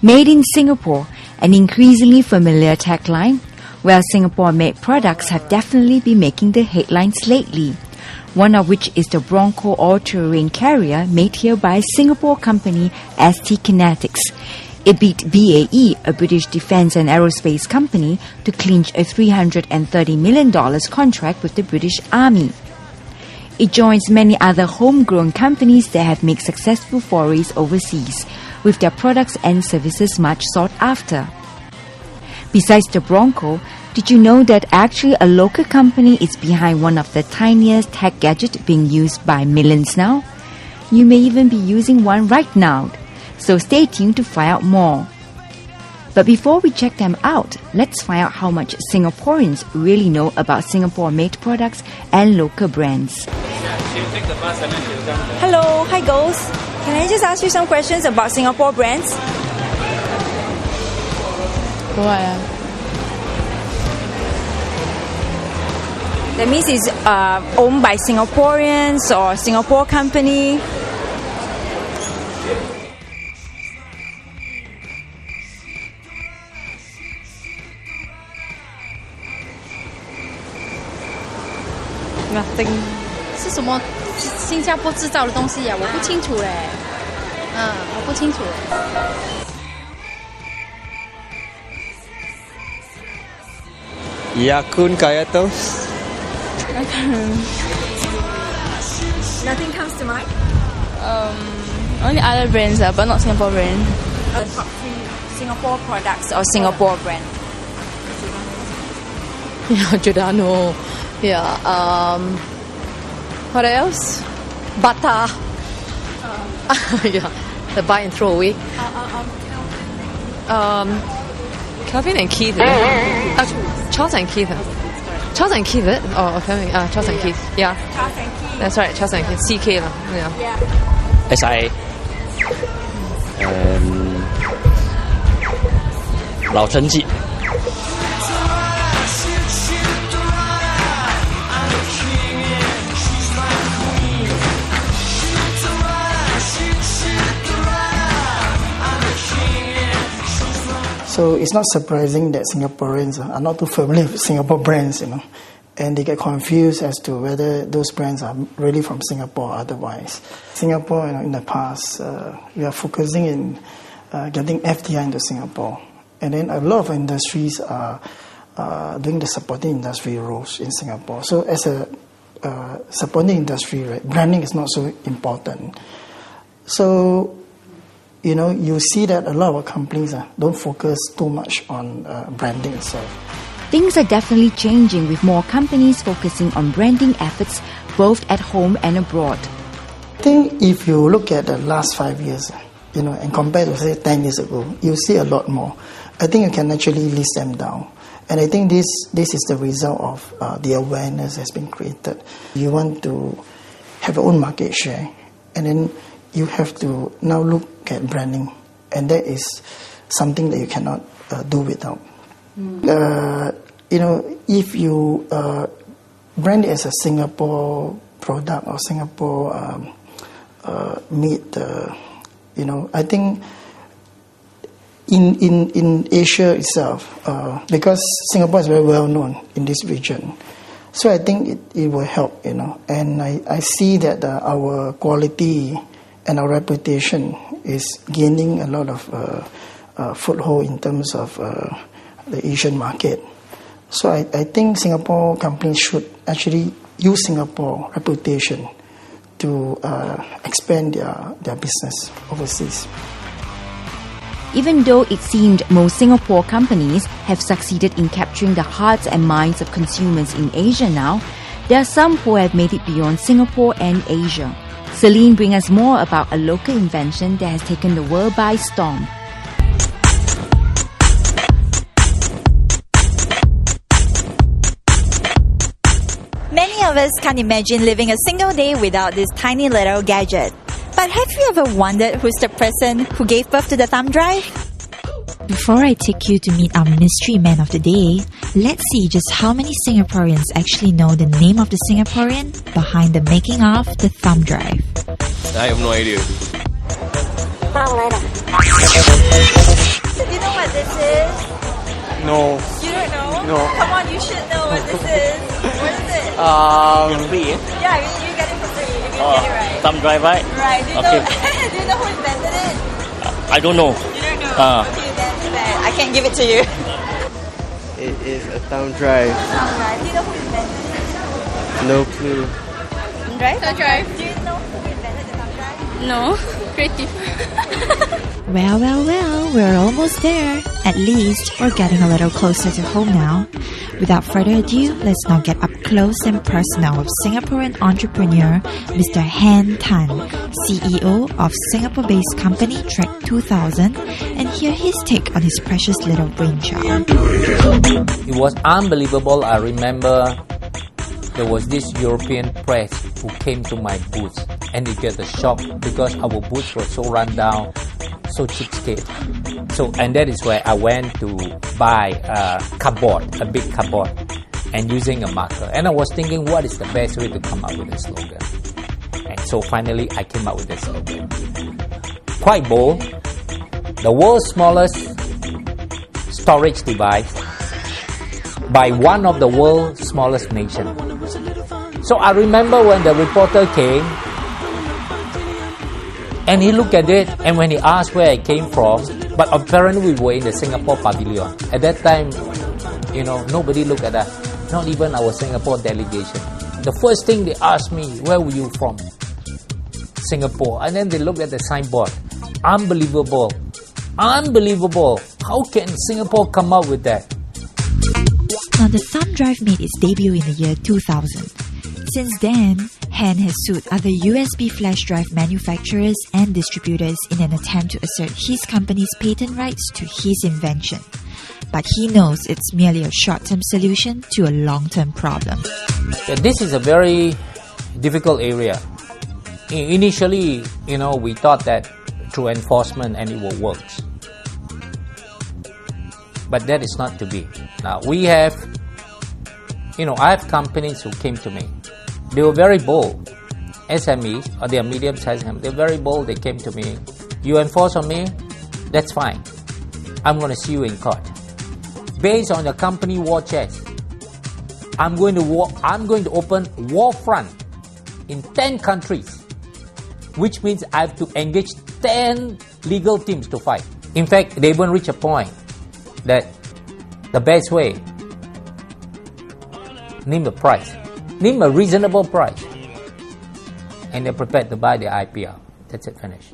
Made in Singapore, an increasingly familiar tagline. Well, Singapore-made products have definitely been making the headlines lately. One of which is the Bronco all-terrain carrier made here by Singapore company ST Kinetics. It beat BAE, a British defence and aerospace company, to clinch a $330 million contract with the British Army. It joins many other homegrown companies that have made successful forays overseas, with their products and services much sought after. Besides the Bronco, did you know that actually a local company is behind one of the tiniest tech gadgets being used by millions now? You may even be using one right now. So stay tuned to find out more. But before we check them out, let's find out how much Singaporeans really know about Singapore-made products and local brands. Hello, hi girls. Can I just ask you some questions about Singapore brands? What? That means it's owned by Singaporeans or Singapore company. Nothing. 是什么新加坡制造的东西呀？我不清楚嘞。我不清楚。Yakun kaya toast. Nothing comes to mind? Only other brands, but not Singapore brand. The top 3 Singapore products or Singapore brand? Yeah, Giordano. Yeah. What else? Bata. Yeah, the buy and throw away. Calvin and Keith. Charles and Keith. Charles and Keith, or Calvin? Charles and Keith. Yeah. Charles and Keith. That's right, Charles and Keith. CK lah. Yeah. SIA. 老陈记. So it's not surprising that Singaporeans are not too familiar with Singapore brands, and they get confused as to whether those brands are really from Singapore or otherwise. Singapore, in the past, we are focusing in getting FDI into Singapore, and then a lot of industries are doing the supporting industry roles in Singapore. So as a supporting industry, right, branding is not so important. So you see that a lot of companies don't focus too much on branding itself. Things are definitely changing with more companies focusing on branding efforts both at home and abroad. I think if you look at the last 5 years, and compare to say 10 years ago, you see a lot more. I think you can actually list them down. And I think this is the result of the awareness has been created. You want to have your own market share, and then you have to now look at branding, and that is something that you cannot do without. If you brand it as a Singapore product or Singapore meat, I think in Asia itself, because Singapore is very well known in this region, so I think it will help, and I see that our quality and our reputation is gaining a lot of foothold in terms of the Asian market. So I think Singapore companies should actually use Singapore reputation to expand their business overseas. Even though it seemed most Singapore companies have succeeded in capturing the hearts and minds of consumers in Asia now, there are some who have made it beyond Singapore and Asia. Celine brings us more about a local invention that has taken the world by storm. Many of us can't imagine living a single day without this tiny little gadget. But have you ever wondered who's the person who gave birth to the thumb drive? Before I take you to meet our mystery man of the day, let's see just how many Singaporeans actually know the name of the Singaporean behind the making of the thumb drive. I have no idea. So do you know what this is? No. You don't know? No. Come on, you should know what this is. What is it? Free. Yeah, you get it for free if you get it right. Thumb drive, right? Right. Do you Okay. know? Do you know who invented it? I don't know. You don't know. Okay, then too bad. I can't give it to you. It is a thumb drive. Right. Do you know who invented it? No clue. Right? Thumb drive. Do you know who invented the thumb drive? No, creative. Well, well, well, we're almost there. At least we're getting a little closer to home now. Without further ado, let's now get up close and personal with Singaporean entrepreneur Mr. Han Tan, CEO of Singapore-based company Trek 2000, and hear his take on his precious little brainchild. It was unbelievable. I remember there was this European press who came to my booth and they get a shock because our booth was so run down, so cheapskate. And that is where I went to buy a cupboard, a big cupboard, and using a marker. And I was thinking, what is the best way to come up with a slogan? And so finally, I came up with a slogan. Quite bold. The world's smallest storage device by one of the world's smallest nations. So I remember when the reporter came, and he looked at it, and when he asked where I came from, but apparently we were in the Singapore pavilion. At that time, nobody looked at us, not even our Singapore delegation. The first thing they asked me, where were you from? Singapore. And then they looked at the signboard. Unbelievable. Unbelievable. How can Singapore come up with that? Now, the thumb drive made its debut in the year 2000. Since then, Han has sued other USB flash drive manufacturers and distributors in an attempt to assert his company's patent rights to his invention. But he knows it's merely a short-term solution to a long-term problem. This is a very difficult area. Initially, we thought that through enforcement and it will work. But that is not to be. Now, we have, I have companies who came to me. They were very bold. SMEs, or they are medium-sized companies, they're very bold. They came to me. You enforce on me? That's fine. I'm going to sue you in court. Based on your company war chest, I'm going to open war front in 10 countries, which means I have to engage 10 legal teams to fight. In fact, they even reach a point that the best way, name the price. Name a reasonable price. And they're prepared to buy the IPR. That's it, finished.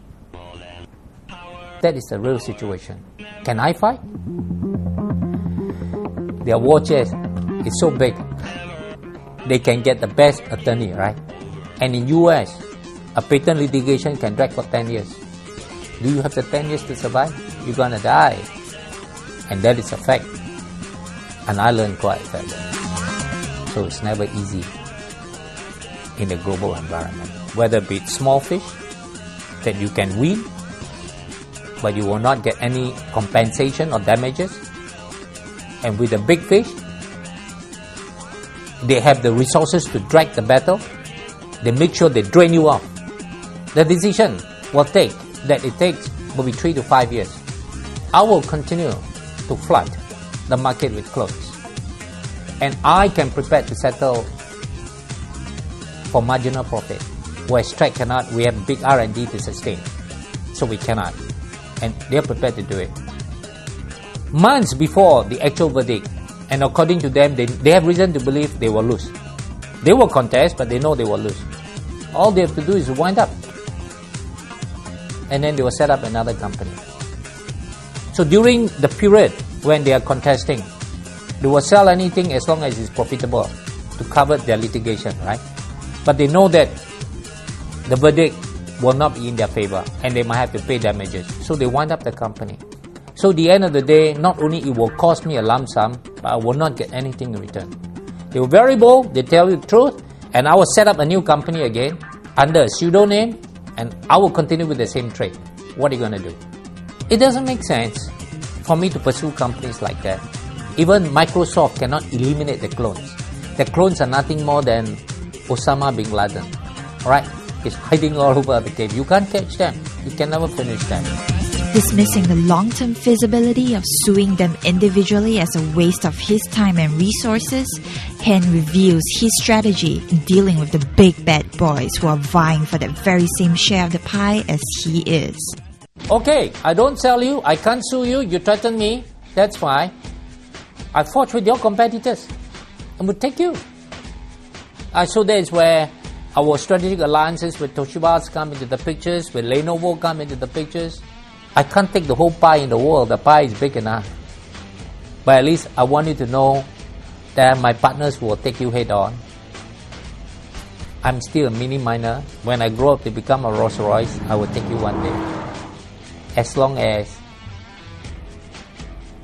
That is the real situation. Can I fight? Their war chest is so big. They can get the best attorney, right? And in US, a patent litigation can drag for 10 years. Do you have the 10 years to survive? You're gonna die. And that is a fact. And I learned quite a fact. So it's never easy in the global environment. Whether it be small fish that you can win, but you will not get any compensation or damages. And with the big fish, they have the resources to drag the battle. They make sure they drain you off. The decision will be 3 to 5 years. I will continue to flood the market with clothes. And I can prepare to settle for marginal profit. Whereas Trek cannot, we have big R&D to sustain. So we cannot. And they are prepared to do it. Months before the actual verdict, and according to them, they have reason to believe they will lose. They will contest, but they know they will lose. All they have to do is wind up. And then they will set up another company. So during the period when they are contesting, they will sell anything as long as it's profitable to cover their litigation, right? But they know that the verdict will not be in their favor and they might have to pay damages. So they wind up the company. So at the end of the day, not only it will cost me a lump sum, but I will not get anything in return. They were very bold, they tell you the truth, and I will set up a new company again under a pseudonym, and I will continue with the same trade. What are you going to do? It doesn't make sense for me to pursue companies like that. Even Microsoft cannot eliminate the clones. The clones are nothing more than Osama bin Laden. Alright? It's hiding all over the cave. You can't catch them. You can never finish them. Dismissing the long-term feasibility of suing them individually as a waste of his time and resources, Hen reveals his strategy in dealing with the big bad boys who are vying for that very same share of the pie as he is. Okay, I don't sell you, I can't sue you, you threaten me, that's fine. I fought with your competitors and would take you. So that is where our strategic alliances with Toshiba come into the pictures, with Lenovo come into the pictures. I can't take the whole pie in the world. The pie is big enough. But at least I want you to know that my partners will take you head on. I'm still a mini miner. When I grow up to become a Rolls Royce, I will take you one day. As long as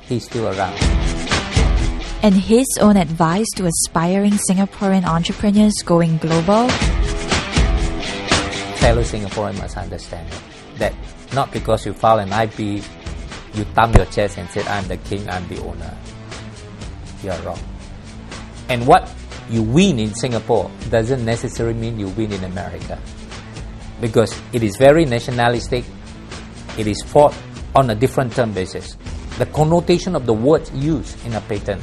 he's still around. And his own advice to aspiring Singaporean entrepreneurs going global? Fellow Singaporeans must understand that not because you file an IP, you thumb your chest and say, I'm the king, I'm the owner. You are wrong. And what you win in Singapore doesn't necessarily mean you win in America. Because it is very nationalistic, it is fought on a different term basis. The connotation of the words used in a patent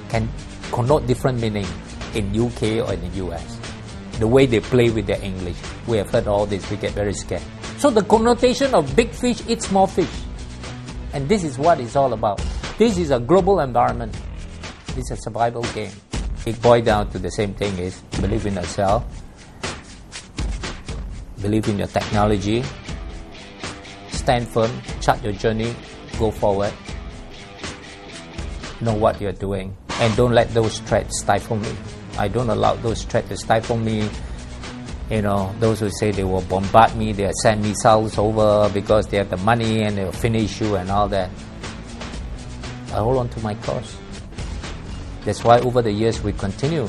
can connote different meaning in UK or in the US. The way they play with their English. We have heard all this, we get very scared. So the connotation of big fish eats small fish. And this is what it's all about. This is a global environment. This is a survival game. It boils down to the same thing is believe in yourself, believe in your technology, stand firm, chart your journey, go forward, know what you're doing, and don't let those threats stifle me. I don't allow those threats to stifle me. You know, those who say they will bombard me, they'll send missiles over because they have the money and they'll finish you and all that. I hold on to my cause. That's why over the years we continue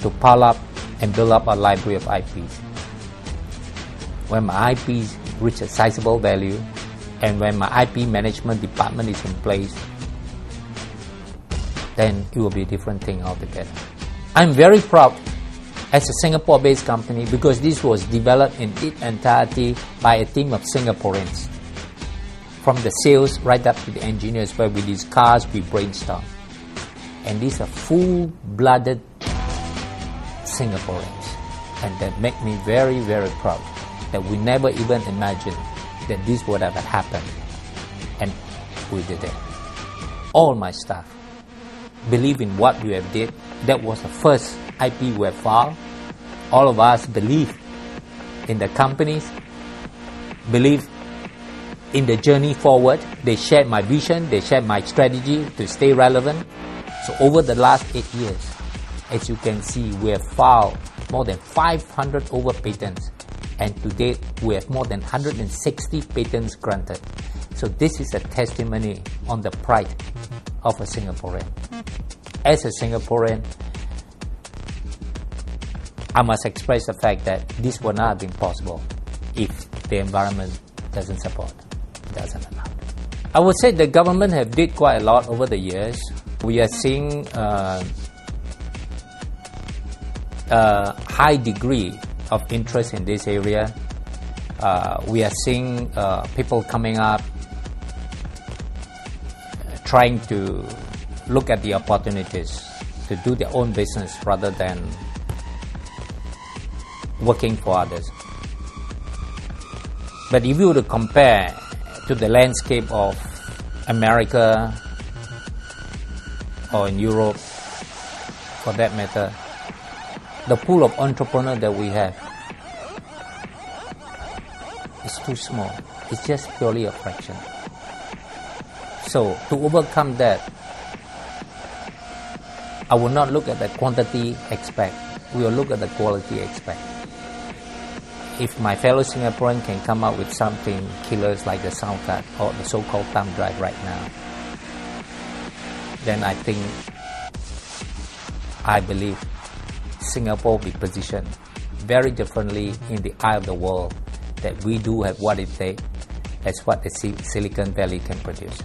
to pile up and build up a library of IPs. When my IPs reach a sizable value and when my IP management department is in place, then it will be a different thing altogether. I'm very proud as a Singapore-based company because this was developed in its entirety by a team of Singaporeans. From the sales right up to the engineers, where we discuss, we brainstorm. And these are full-blooded Singaporeans. And that make me very, very proud that we never even imagined that this would have happened. And we did it. All my staff believe in what we have did. That was the first IP we have filed. All of us believe in the companies, believe in the journey forward. They shared my vision, they shared my strategy to stay relevant. So over the last 8 years, as you can see, we have filed more than 500 over patents. And to date, we have more than 160 patents granted. So this is a testimony on the pride of a Singaporean. As a Singaporean, I must express the fact that this would not have been possible if the environment doesn't support, doesn't allow. I would say the government have did quite a lot over the years. We are seeing a high degree of interest in this area. We are seeing people coming up, trying to look at the opportunities to do their own business rather than working for others. But if you were to compare to the landscape of America or in Europe, for that matter, the pool of entrepreneurs that we have is too small. It's just purely a fraction. So to overcome that, I will not look at the quantity aspect. We will look at the quality aspect. If my fellow Singaporean can come up with something killers like the sound card or the so-called thumb drive right now, then I believe Singapore will be positioned very differently in the eye of the world, that we do have what it takes as what the Silicon Valley can produce.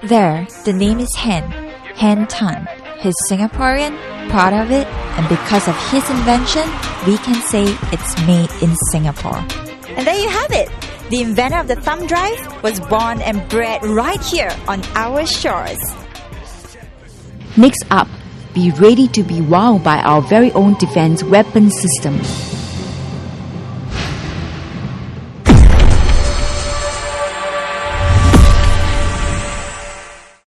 There, the name is Hen Tan. He's Singaporean, proud of it, and because of his invention, we can say it's made in Singapore. And there you have it. The inventor of the thumb drive was born and bred right here on our shores. Next up, be ready to be wowed by our very own defense weapon system.